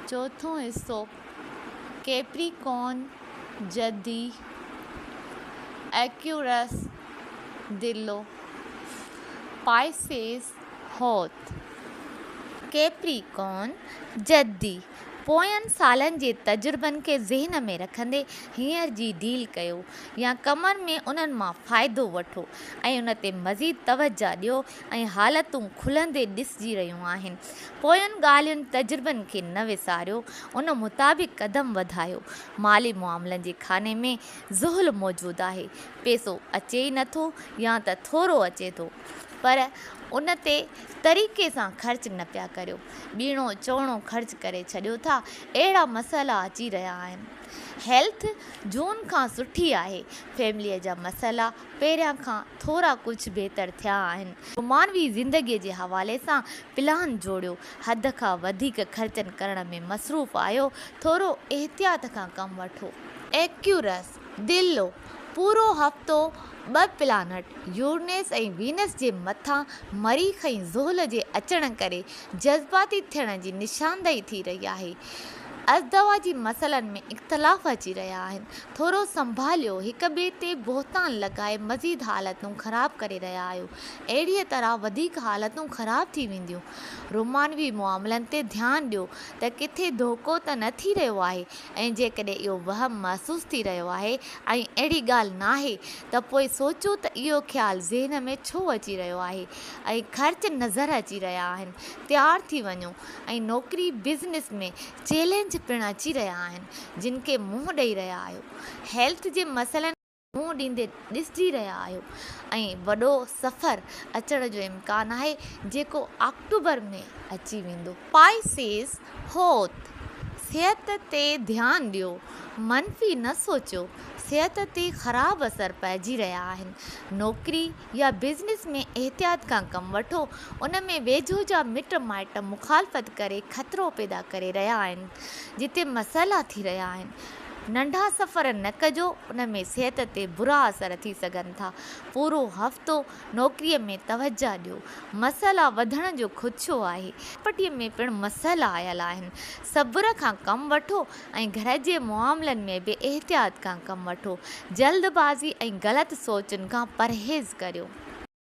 चौथों हिस्सो कैप्रिकॉर्न जदी एक्यूरस दिलो पाइसेस हौत। कैप्रिकॉर्न जदी पोयनि सालनि जे तजुर्बनि खे ज़हन में रखंदे हींअर जी डील कयो या कमनि में उन्हनि मां फ़ाइदो वठो ऐं उन ते मज़ीद तवजा ॾियो ऐं हालतूं खुलंदे ॾिसिजी रहियूं आहिनि। पोयनि ॻाल्हियुनि तजुर्बनि खे न विसारियो, उन मुताबिक़ क़दम वधायो। माली मुआमलनि जे खाने में ज़ुहल मौजूदु आहे। पैसो अचे ई नथो या त थोरो अचे थो, पर उन ते तरीक़े सां ख़र्च न पिया करियो, ॿीणो चौणो ख़र्च करे छॾियो था। अहिड़ा मसइला अची रहिया आहिनि। हेल्थ जून खां सुठी आहे। फैमिलीअ जा मसइला पहिरियां खां थोरा कुझु बहितर थिया आहिनि। मानवी ज़िंदगीअ जे हवाले सां प्लान जोड़ियो। हद खां वधीक ख़र्चनि करण में मसरूफ़ आहियो, थोरो एहतियात खां कमु वठो। एक्यूरस दिलो पूरो हफ़्तो 2 प्लानट यूरेनस ऐं वीनस जे मथां मरीख़ ऐं ज़ुहल जे अचण करे जज़्बाती थियण जी निशानदही थी रही आहे। अज़दवा जी मसइलनि में इख़्तिलाफ़ अची रहिया आहिनि। थोरो संभालियो, हिक ॿिए ते बोहतान लॻाए मज़ीद हालतूं ख़राब करे रहिया आहियो। अहिड़ीअ तरह वधीक हालतूं ख़राब थी वेंदियूं। रोमानवी मुआमलनि ते ध्यानु ॾियो त किथे धोखो त न थी रहियो आहे, ऐं जेकॾहिं इहो वहम महसूस थी रहियो आहे ऐं अहिड़ी ॻाल्हि न आहे त पोइ सोचो त इहो ख़्यालु ज़हन में छो अची रहियो आहे ऐं ख़र्च नज़र अची रहिया आहिनि। तयारु थी वञो ऐं नौकिरी बिज़नेस में चैलेंज पिणु अची रहिया आहिनि जिन खे मुंहुं ॾेई रहिया आहियो। हेल्थ जे मसइलनि मुंहुं ॾींदे ॾिसिजी रहिया आहियो ऐं वॾो सफ़र अचण जो इम्कानु आहे जेको अक्टूबर में अची वेंदो। पाइसेस हौत सिहत ते ध्यानु ॾियो, मनफ़ी न सोचियो। सिहत ते ख़राबु असर पइजी रहिया आहिनि। नौकिरी या बिज़नेस में एहतियात खां कमु वठो। उन में वेझो जा मिट माइट मुखालफ़त करे ख़तरो पैदा करे रहिया आहिनि। जिते मसइला थी रहिया आहिनि, नंढा सफ़र न कजो, उन में सिहत ते बुरा असर थी सघनि था। पूरो हफ़्तो नौकिरीअ में तवजा ॾियो। मसइला वधण जो ख़ुदशो आहे। पटीअ में पिणु मसइला आयल आहिनि। सब्र खां कमु वठो ऐं घर जे मुआमलनि में बि एहतियात खां कमु वठो। जल्दबाज़ी ऐं ग़लति सोचुनि खां परहेज़ करियो।